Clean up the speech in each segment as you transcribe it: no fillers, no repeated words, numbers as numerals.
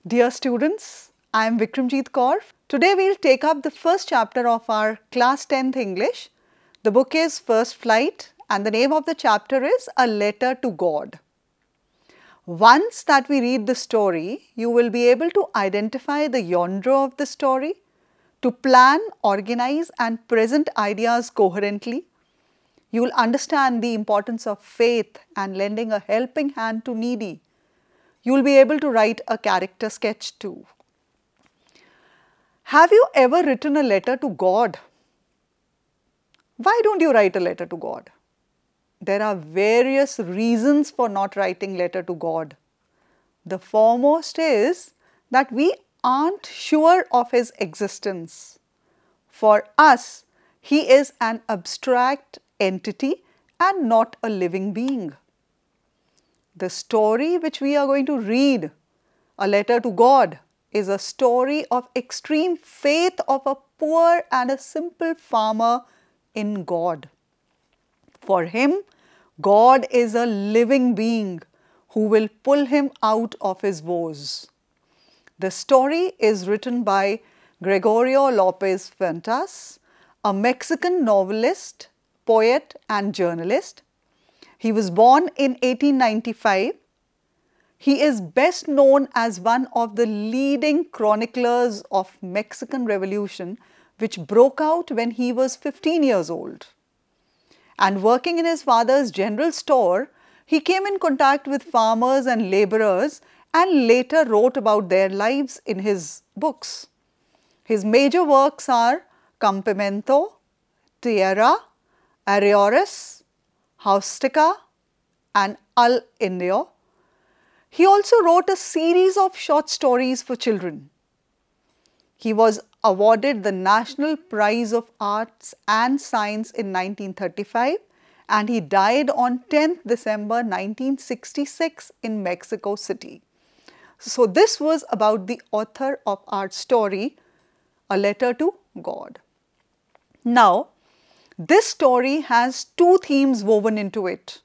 Dear students, I am Vikramjeet Kaur. Today we will take up the first chapter of our class 10th English. The book is First Flight and the name of the chapter is A Letter to God. Once that we read the story, you will be able to identify the genre of the story, to plan, organize and present ideas coherently. You will understand the importance of faith and lending a helping hand to needy. You will be able to write a character sketch too. Have you ever written a letter to God? Why don't you write a letter to God? There are various reasons for not writing letter to God. The foremost is that we aren't sure of His existence. For us, He is an abstract entity and not a living being. The story which we are going to read, A Letter to God, is a story of extreme faith of a poor and a simple farmer in God. For him, God is a living being who will pull him out of his woes. The story is written by Gregorio Lopez Fuentes, a Mexican novelist, poet and journalist. He was born in 1895. He is best known as one of the leading chroniclers of Mexican Revolution, which broke out when he was 15 years old. And working in his father's general store, he came in contact with farmers and laborers and later wrote about their lives in his books. His major works are Campamento, Tierra, Arreores, Haustica and Al Indio. He also wrote a series of short stories for children. He was awarded the National Prize of Arts and Science in 1935 and he died on 10th December 1966 in Mexico City. So this was about the author of our story, A Letter to God. Now, this story has two themes woven into it.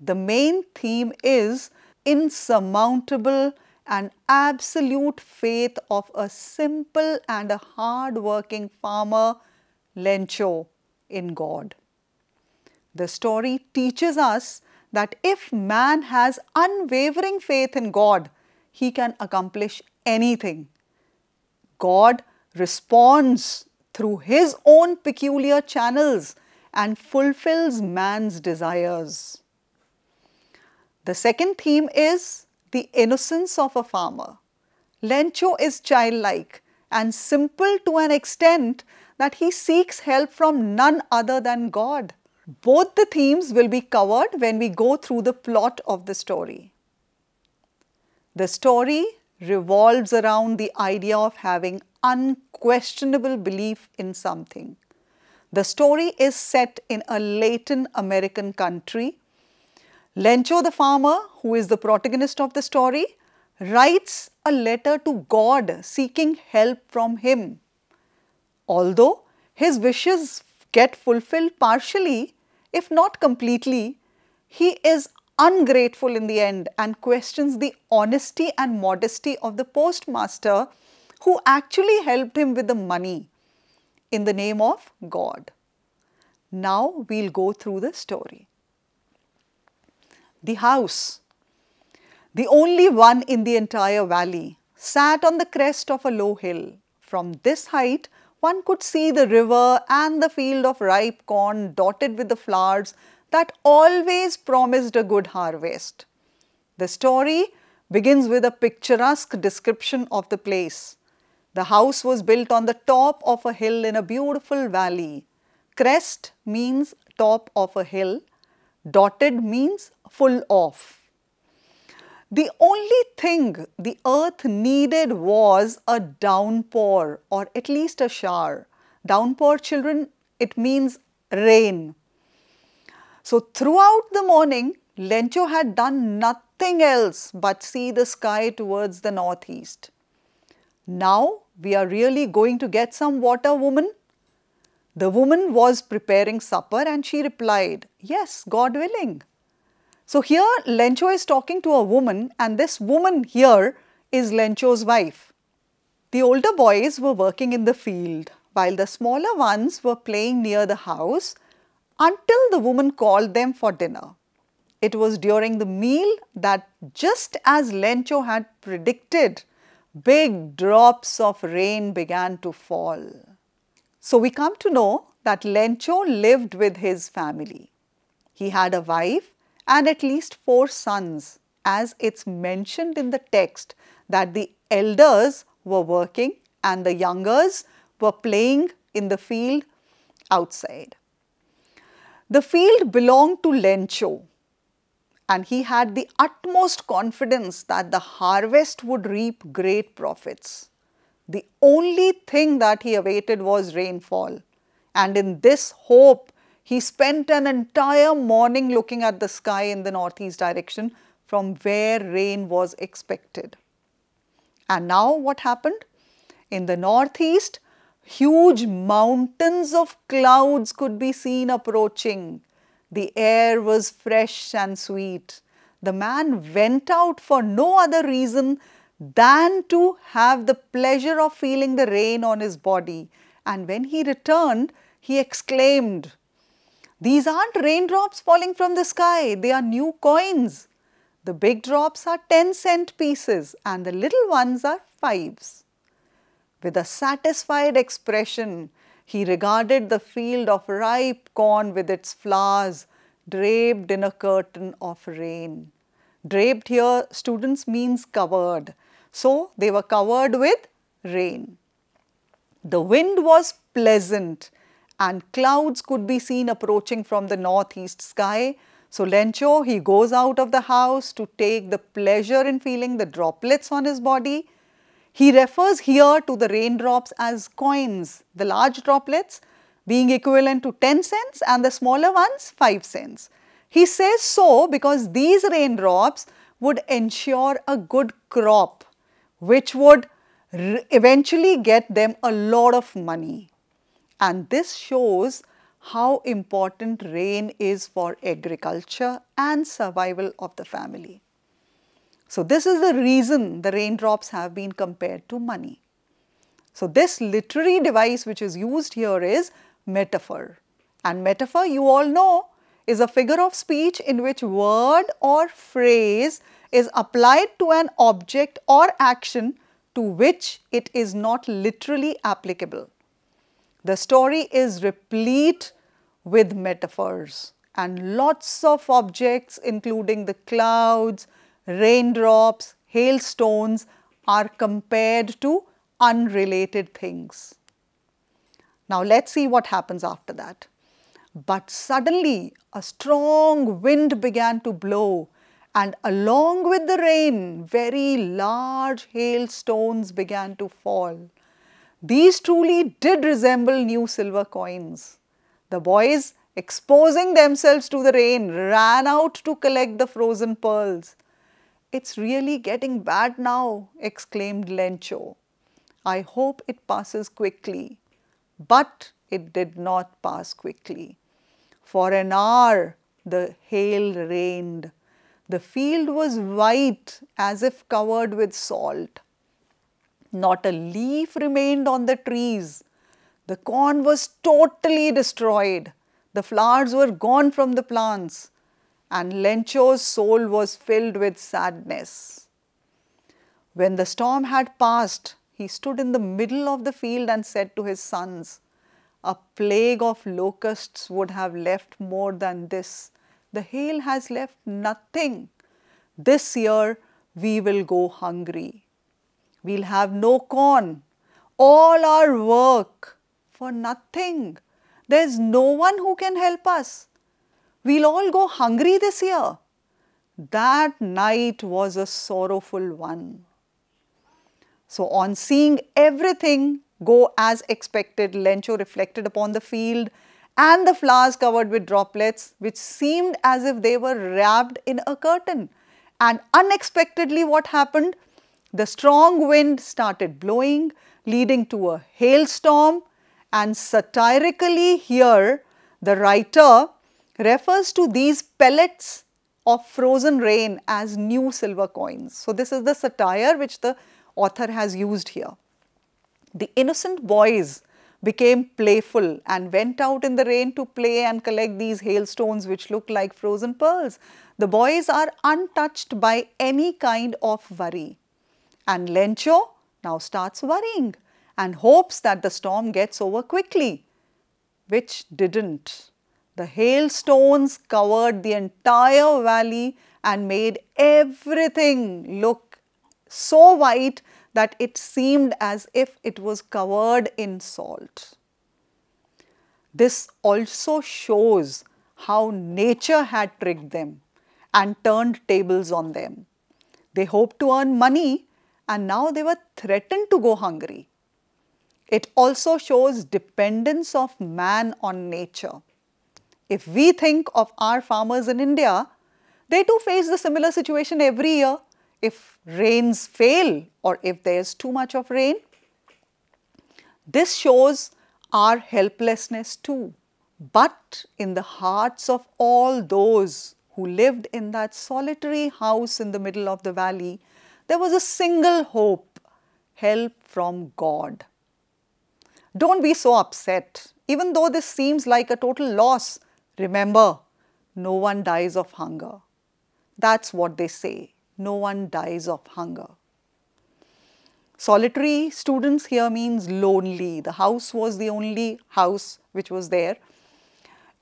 The main theme is insurmountable and absolute faith of a simple and a hard-working farmer, Lencho, in God. The story teaches us that if man has unwavering faith in God, he can accomplish anything. God responds through His own peculiar channels and fulfills man's desires. The second theme is the innocence of a farmer. Lencho is childlike and simple to an extent that he seeks help from none other than God. Both the themes will be covered when we go through the plot of the story. The story revolves around the idea of having unquestionable belief in something. The story is set in a Latin American country. Lencho the farmer, who is the protagonist of the story, writes a letter to God seeking help from him. Although his wishes get fulfilled partially, if not completely, he is ungrateful in the end and questions the honesty and modesty of the postmaster who actually helped him with the money in the name of God. Now we'll go through the story. The house, the only one in the entire valley, sat on the crest of a low hill. From this height, one could see the river and the field of ripe corn dotted with the flowers that always promised a good harvest. The story begins with a picturesque description of the place. The house was built on the top of a hill in a beautiful valley. Crest means top of a hill. Dotted means full of. The only thing the earth needed was a downpour or at least a shower. Downpour, children, it means rain. So throughout the morning, Lencho had done nothing else but see the sky towards the northeast. Now we are really going to get some water, woman? The woman was preparing supper and she replied, yes, God willing. So here Lencho is talking to a woman and this woman here is Lencho's wife. The older boys were working in the field while the smaller ones were playing near the house until the woman called them for dinner. It was during the meal that, just as Lencho had predicted, big drops of rain began to fall. So we come to know that Lencho lived with his family. He had a wife and at least 4 sons, as it's mentioned in the text that the elders were working and the youngers were playing in the field outside. The field belonged to Lencho, and he had the utmost confidence that the harvest would reap great profits. The only thing that he awaited was rainfall, and in this hope he spent an entire morning looking at the sky in the northeast direction from where rain was expected. And now what happened? In the northeast, huge mountains of clouds could be seen approaching. The air was fresh and sweet. The man went out for no other reason than to have the pleasure of feeling the rain on his body. And when he returned, he exclaimed, "These aren't raindrops falling from the sky, they are new coins. The big drops are 10-cent pieces and the little ones are 5s. With a satisfied expression, he regarded the field of ripe corn with its flowers draped in a curtain of rain. Draped here, students, means covered. So they were covered with rain. The wind was pleasant and clouds could be seen approaching from the northeast sky. So Lencho, he goes out of the house to take the pleasure in feeling the droplets on his body. He refers here to the raindrops as coins, the large droplets being equivalent to 10 cents and the smaller ones 5 cents. He says so because these raindrops would ensure a good crop, which would eventually get them a lot of money. And this shows how important rain is for agriculture and survival of the family. So this is the reason the raindrops have been compared to money. So this literary device which is used here is metaphor. And metaphor, you all know, is a figure of speech in which word or phrase is applied to an object or action to which it is not literally applicable. The story is replete with metaphors and lots of objects including the clouds, raindrops, hailstones are compared to unrelated things. Now let's see what happens after that. But suddenly a strong wind began to blow, and along with the rain, very large hailstones began to fall. These truly did resemble new silver coins. The boys, exposing themselves to the rain, ran out to collect the frozen pearls. "It's really getting bad now," exclaimed Lencho. "I hope it passes quickly." But it did not pass quickly. For an hour the hail rained. The field was white as if covered with salt. Not a leaf remained on the trees. The corn was totally destroyed. The flowers were gone from the plants. And Lencho's soul was filled with sadness. When the storm had passed, he stood in the middle of the field and said to his sons, "A plague of locusts would have left more than this. The hail has left nothing. This year we will go hungry. We'll have no corn. All our work for nothing. There's no one who can help us. We'll all go hungry this year." That night was a sorrowful one. So on seeing everything go as expected, Lencho reflected upon the field and the flowers covered with droplets, which seemed as if they were wrapped in a curtain. And unexpectedly, what happened? The strong wind started blowing, leading to a hailstorm. And satirically here, the writer refers to these pellets of frozen rain as new silver coins. So this is the satire which the author has used here. The innocent boys became playful and went out in the rain to play and collect these hailstones which look like frozen pearls. The boys are untouched by any kind of worry. And Lencho now starts worrying and hopes that the storm gets over quickly, which didn't. The hailstones covered the entire valley and made everything look so white that it seemed as if it was covered in salt. This also shows how nature had tricked them and turned tables on them. They hoped to earn money and now they were threatened to go hungry. It also shows dependence of man on nature. If we think of our farmers in India, they too face the similar situation every year. If rains fail or if there is too much of rain, this shows our helplessness too. But in the hearts of all those who lived in that solitary house in the middle of the valley, there was a single hope: help from God. Don't be so upset. Even though this seems like a total loss, remember, no one dies of hunger. That's what they say. No one dies of hunger. Solitary, students, here means lonely. The house was the only house which was there.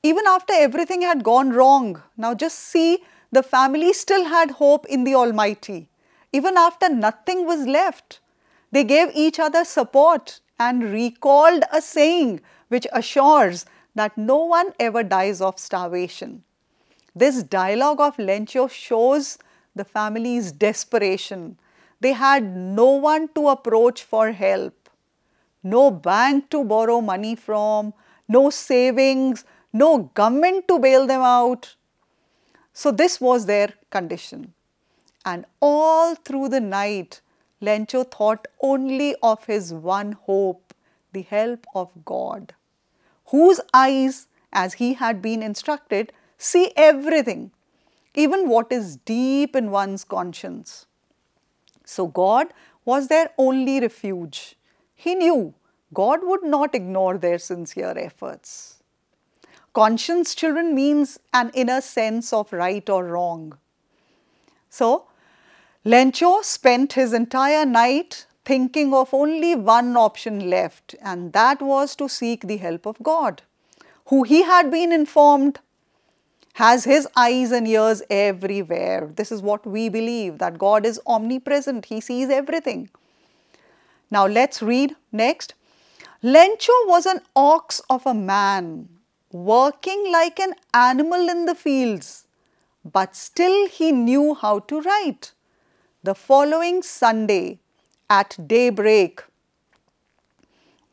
Even after everything had gone wrong, now just see, the family still had hope in the Almighty. Even after nothing was left, they gave each other support and recalled a saying which assures that no one ever dies of starvation. This dialogue of Lencho shows the family's desperation. They had no one to approach for help, no bank to borrow money from, no savings, no government to bail them out. So this was their condition. And all through the night, Lencho thought only of his one hope, the help of God, whose eyes, as he had been instructed, see everything, even what is deep in one's conscience. So God was their only refuge. He knew God would not ignore their sincere efforts. Conscience, children, means an inner sense of right or wrong. So Lencho spent his entire night thinking of only one option left, and that was to seek the help of God, who he had been informed has his eyes and ears everywhere. This is what we believe, that God is omnipresent. He sees everything. Now let's read next. Lencho was an ox of a man, working like an animal in the fields, but still he knew how to write. The following Sunday at daybreak,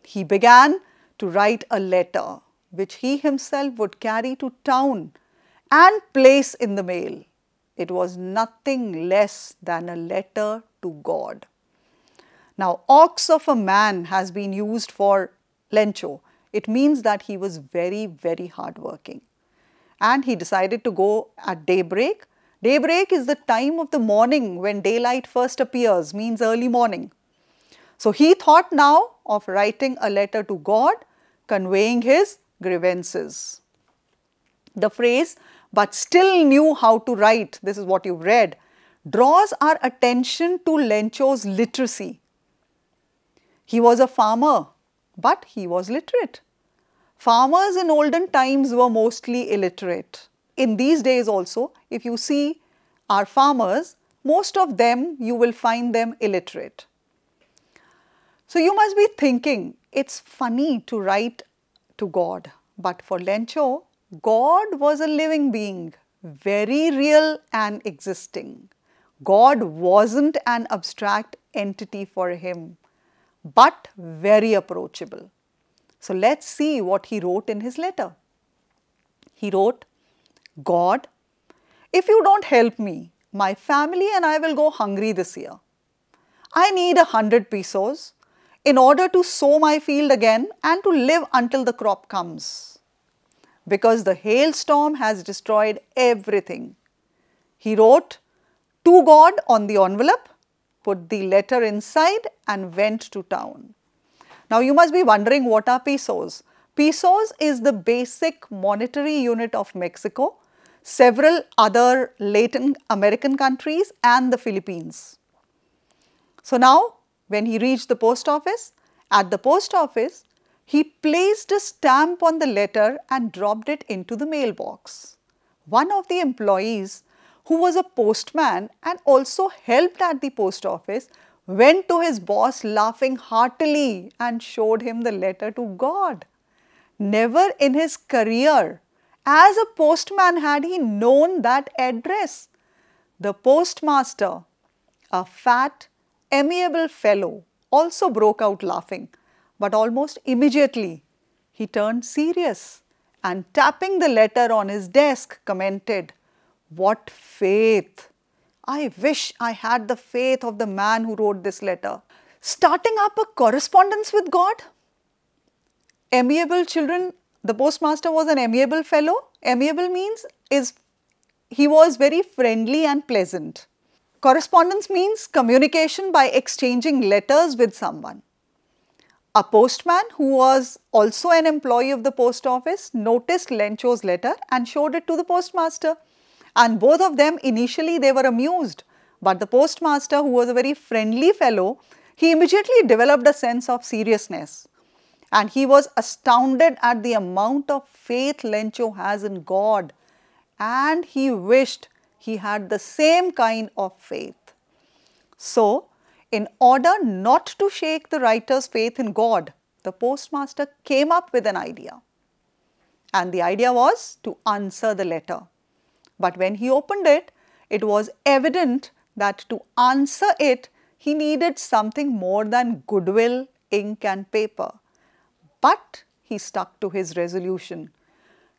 he began to write a letter which he himself would carry to town and place in the mail. It was nothing less than a letter to God. Now, ox of a man has been used for Lencho. It means that he was very, very hardworking. And he decided to go at daybreak. Daybreak is the time of the morning when daylight first appears, means early morning. So he thought now of writing a letter to God, conveying his grievances. The phrase, but still knew how to write, this is what you've read, draws our attention to Lencho's literacy. He was a farmer, but he was literate. Farmers in olden times were mostly illiterate. In these days also, if you see our farmers, most of them, you will find them illiterate. So you must be thinking, it's funny to write to God, but for Lencho, God was a living being, very real and existing. God wasn't an abstract entity for him, but very approachable. So let's see what he wrote in his letter. He wrote, God, if you don't help me, my family and I will go hungry this year. I need 100 pesos in order to sow my field again and to live until the crop comes. Because the hailstorm has destroyed everything. He wrote to God on the envelope, put the letter inside and went to town. Now you must be wondering, what are pesos? Pesos is the basic monetary unit of Mexico, several other Latin American countries and the Philippines. So now when he reached the post office, at the post office, he placed a stamp on the letter and dropped it into the mailbox. One of the employees, who was a postman and also helped at the post office, went to his boss laughing heartily and showed him the letter to God. Never in his career as a postman had he known that address. The postmaster, a fat, amiable fellow, also broke out laughing, but almost immediately he turned serious and tapping the letter on his desk commented, "What faith! I wish I had the faith of the man who wrote this letter." Starting up a correspondence with God? Amiable children, the postmaster was an amiable fellow. Amiable means he was very friendly and pleasant. Correspondence means communication by exchanging letters with someone. A postman who was also an employee of the post office noticed Lencho's letter and showed it to the postmaster. And both of them, initially they were amused, but the postmaster, who was a very friendly fellow, he immediately developed a sense of seriousness. And he was astounded at the amount of faith Lencho has in God, and he wished he had the same kind of faith. So, in order not to shake the writer's faith in God, the postmaster came up with an idea. And the idea was to answer the letter. But when he opened it, it was evident that to answer it, he needed something more than goodwill, ink and paper. But he stuck to his resolution.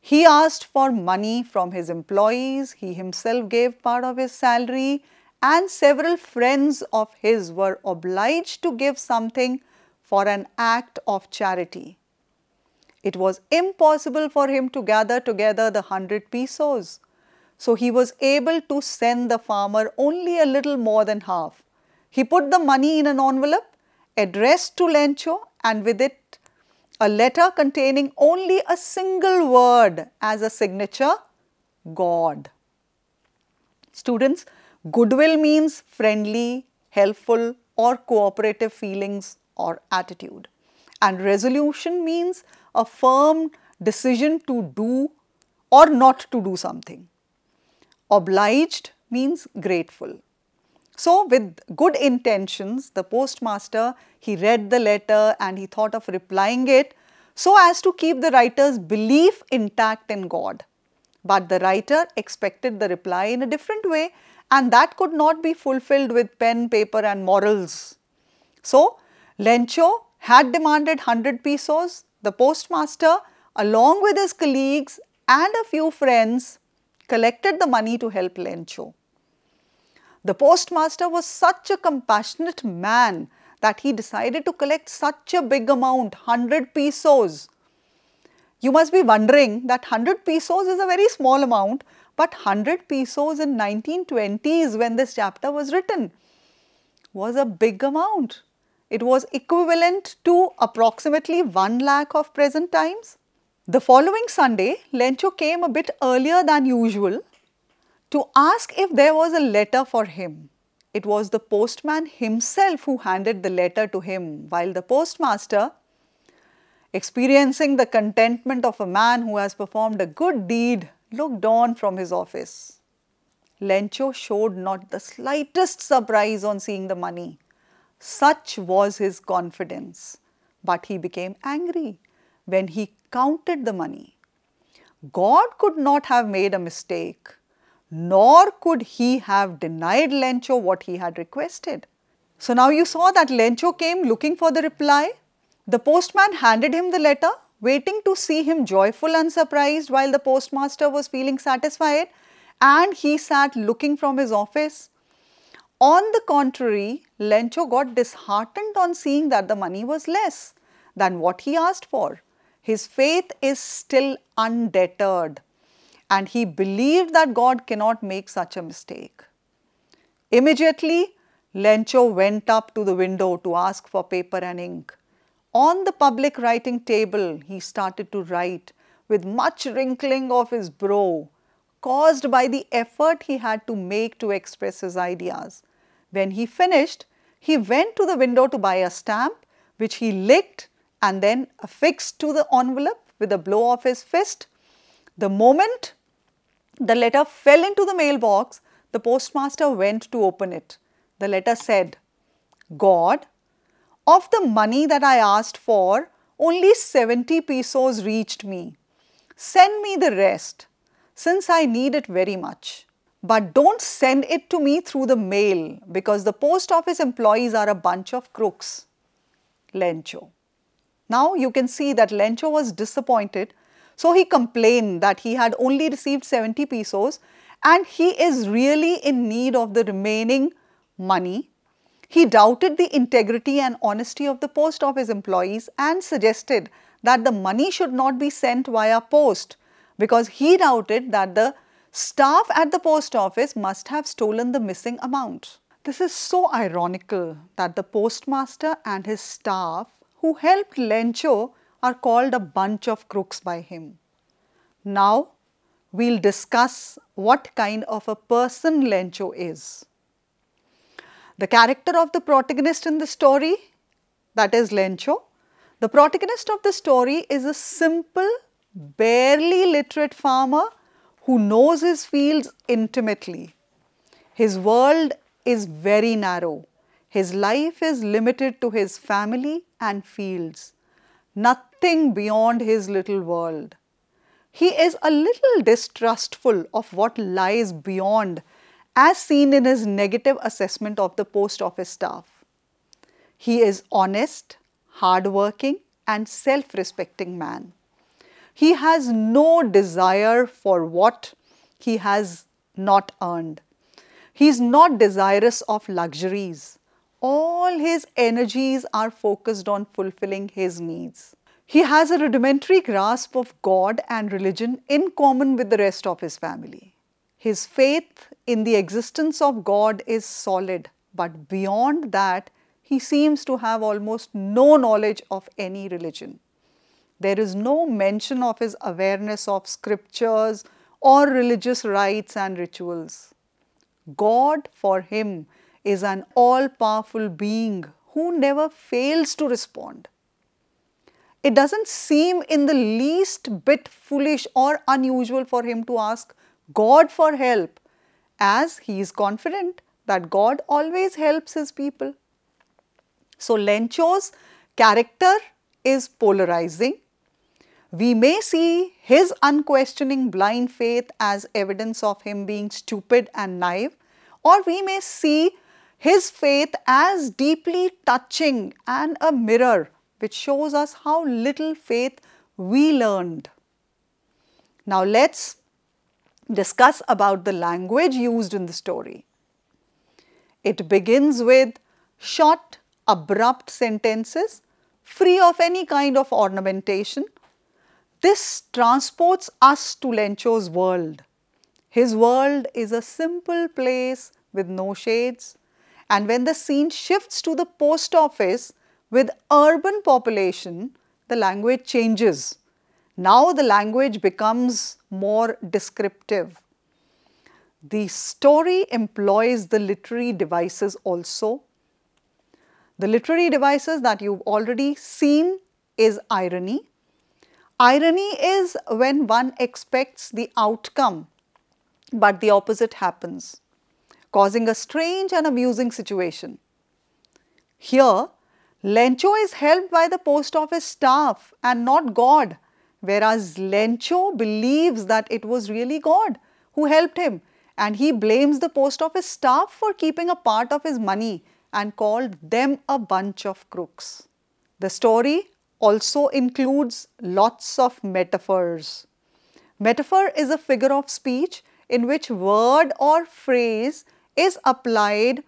He asked for money from his employees, he himself gave part of his salary, and several friends of his were obliged to give something for an act of charity. It was impossible for him to gather together the 100 pesos. So he was able to send the farmer only a little more than half. He put the money in an envelope addressed to Lencho, and with it a letter containing only a single word as a signature, God. Students, goodwill means friendly, helpful or cooperative feelings or attitude. And resolution means a firm decision to do or not to do something. Obliged means grateful. So, with good intentions, the postmaster, he read the letter and he thought of replying it so as to keep the writer's belief intact in God. But the writer expected the reply in a different way, and that could not be fulfilled with pen, paper and morals. So, Lencho had demanded 100 pesos. The postmaster, along with his colleagues and a few friends, collected the money to help Lencho. The postmaster was such a compassionate man that he decided to collect such a big amount, 100 pesos. You must be wondering that 100 pesos is a very small amount, but 100 pesos in 1920s, when this chapter was written, was a big amount. It was equivalent to approximately 1 lakh of present times. The following Sunday, Lencho came a bit earlier than usual to ask if there was a letter for him. It was the postman himself who handed the letter to him, while the postmaster, experiencing the contentment of a man who has performed a good deed, looked on from his office. Lencho showed not the slightest surprise on seeing the money. Such was his confidence. But he became angry when he counted the money. God could not have made a mistake, nor could he have denied Lencho what he had requested. So now you saw that Lencho came looking for the reply. The postman handed him the letter, waiting to see him joyful and surprised, while the postmaster was feeling satisfied, and he sat looking from his office. On the contrary, Lencho got disheartened on seeing that the money was less than what he asked for. His faith is still undeterred, and he believed that God cannot make such a mistake. Immediately, Lencho went up to the window to ask for paper and ink. On the public writing table, he started to write with much wrinkling of his brow, caused by the effort he had to make to express his ideas. When he finished, he went to the window to buy a stamp, which he licked and then affixed to the envelope with a blow of his fist. The moment the letter fell into the mailbox, the postmaster went to open it. The letter said, "God, of the money that I asked for, only 70 pesos reached me. Send me the rest, since I need it very much. But don't send it to me through the mail, because the post office employees are a bunch of crooks." Lencho. Now you can see that Lencho was disappointed, so he complained that he had only received 70 pesos and he is really in need of the remaining money. He doubted the integrity and honesty of the post office employees and suggested that the money should not be sent via post, because he doubted that the staff at the post office must have stolen the missing amount. This is so ironical that the postmaster and his staff who helped Lencho are called a bunch of crooks by him. Now, we'll discuss what kind of a person Lencho is. The character of the protagonist in the story, that is Lencho. The protagonist of the story is a simple, barely literate farmer who knows his fields intimately. His world is very narrow. His life is limited to his family and fields. Nothing beyond his little world. He is a little distrustful of what lies beyond, as seen in his negative assessment of the post office staff. He is honest, hardworking and self-respecting man. He has no desire for what he has not earned. He is not desirous of luxuries. All his energies are focused on fulfilling his needs. He has a rudimentary grasp of God and religion in common with the rest of his family. His faith in the existence of God is solid, but beyond that, he seems to have almost no knowledge of any religion. There is no mention of his awareness of scriptures or religious rites and rituals. God for him is an all-powerful being who never fails to respond. It doesn't seem in the least bit foolish or unusual for him to ask God for help, as he is confident that God always helps his people. So Lencho's character is polarizing. We may see his unquestioning blind faith as evidence of him being stupid and naive, or we may see his faith as deeply touching and a mirror which shows us how little faith we learned. Now let's discuss about the language used in the story. It begins with short, abrupt sentences free of any kind of ornamentation. This transports us to Lencho's world. His world is a simple place with no shades, and when the scene shifts to the post office with urban population, the language changes. Now the language becomes more descriptive. The story employs the literary devices also. The literary devices that you've already seen is irony. Irony is when one expects the outcome, but the opposite happens, causing a strange and amusing situation. Here, Lencho is helped by the post office staff and not God, whereas Lencho believes that it was really God who helped him, and he blames the post office staff for keeping a part of his money and called them a bunch of crooks. The story also includes lots of metaphors. Metaphor is a figure of speech in which word or phrase is applied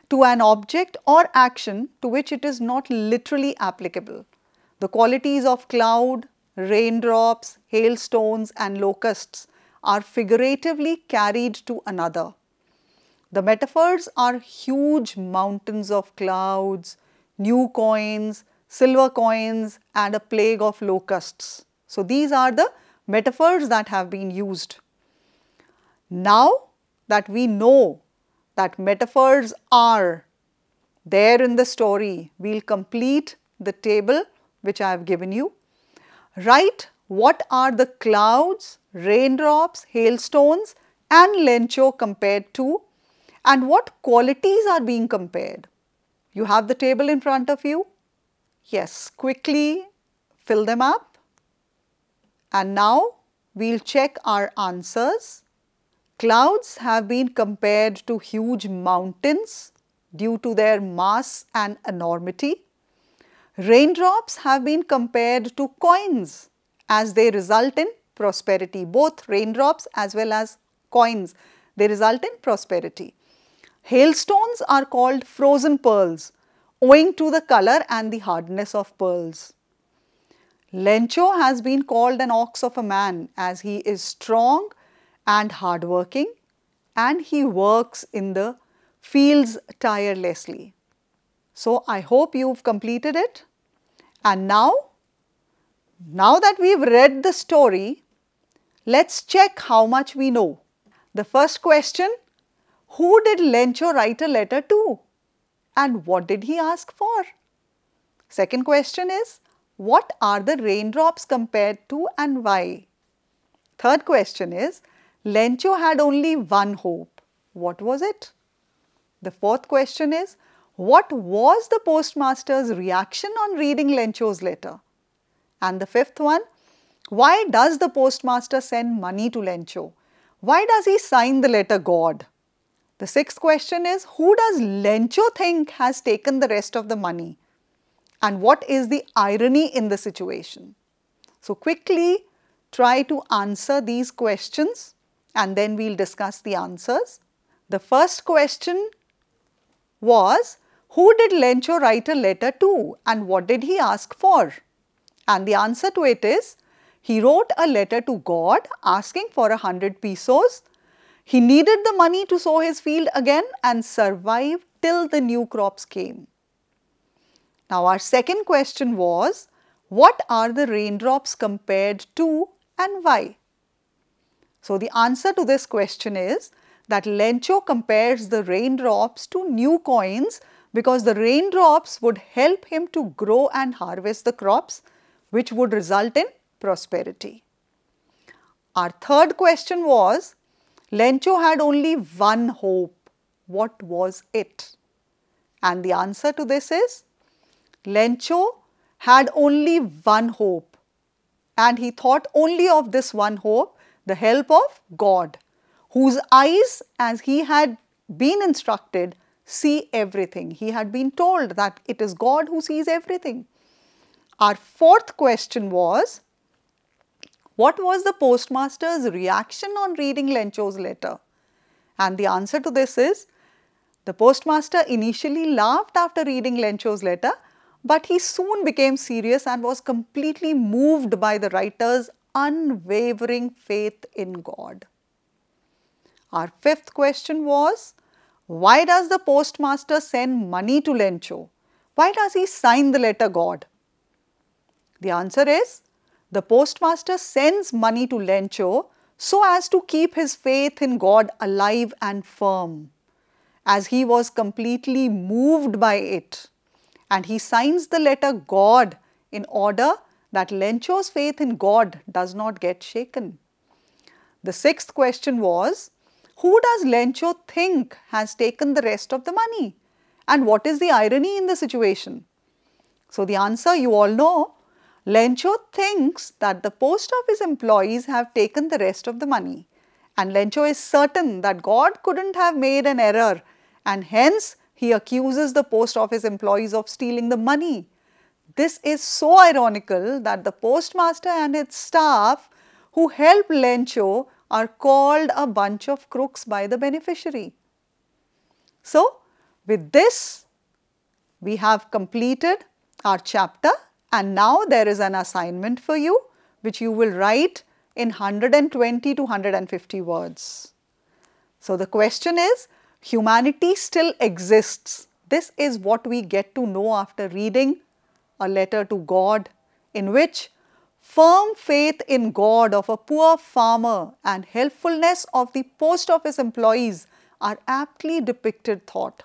to an object or action to which it is not literally applicable. The qualities of cloud, raindrops, hailstones and locusts are figuratively carried to another. The metaphors are huge mountains of clouds, new coins, silver coins, and a plague of locusts. So these are the metaphors that have been used. Now that we know that metaphors are there in the story, we'll complete the table which I have given you. Write what are the clouds, raindrops, hailstones and lencho compared to, and what qualities are being compared. You have the table in front of you? Yes, quickly fill them up. And now we'll check our answers. Clouds have been compared to huge mountains due to their mass and enormity. Raindrops have been compared to coins as they result in prosperity. Both raindrops as well as coins, they result in prosperity. Hailstones are called frozen pearls owing to the color and the hardness of pearls. Lencho has been called an ox of a man as he is strong and hardworking and he works in the fields tirelessly. So I hope you've completed it. And now that we've read the story, let's check how much we know. The first question, who did Lencho write a letter to? And what did he ask for? Second question is, what are the raindrops compared to and why? Third question is, Lencho had only one hope. What was it? The fourth question is, what was the postmaster's reaction on reading Lencho's letter? And the fifth one, why does the postmaster send money to Lencho? Why does he sign the letter God? The sixth question is, who does Lencho think has taken the rest of the money? And what is the irony in the situation? So quickly try to answer these questions and then we'll discuss the answers. The first question was, who did Lencho write a letter to and what did he ask for? And the answer to it is, he wrote a letter to God asking for 100 pesos. He needed the money to sow his field again and survive till the new crops came. Now our second question was, what are the raindrops compared to and why? So the answer to this question is that Lencho compares the raindrops to new coins because the raindrops would help him to grow and harvest the crops, which would result in prosperity. Our third question was, Lencho had only one hope. What was it? And the answer to this is, Lencho had only one hope and he thought only of this one hope, the help of God, whose eyes, as he had been instructed, see everything. He had been told that it is God who sees everything. Our fourth question was, what was the postmaster's reaction on reading Lencho's letter? And the answer to this is, the postmaster initially laughed after reading Lencho's letter, but he soon became serious and was completely moved by the writer's unwavering faith in God. Our fifth question was, why does the postmaster send money to Lencho? Why does he sign the letter God? The answer is, the postmaster sends money to Lencho so as to keep his faith in God alive and firm, as he was completely moved by it. And he signs the letter God in order that Lencho's faith in God does not get shaken. The sixth question was, who does Lencho think has taken the rest of the money? And what is the irony in the situation? So the answer you all know, Lencho thinks that the post office employees have taken the rest of the money. And Lencho is certain that God couldn't have made an error and hence he accuses the post office employees of stealing the money. This is so ironical that the postmaster and his staff who help Lencho are called a bunch of crooks by the beneficiary. So, with this, we have completed our chapter and now there is an assignment for you which you will write in 120 to 150 words. So the question is, humanity still exists. This is what we get to know after reading A Letter to God, in which firm faith in God of a poor farmer and helpfulness of the post office employees are aptly depicted thought.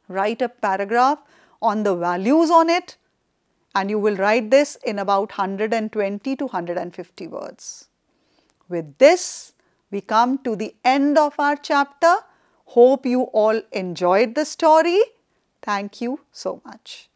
Write a paragraph on the values on it, and you will write this in about 120 to 150 words. With this, we come to the end of our chapter. Hope you all enjoyed the story. Thank you so much.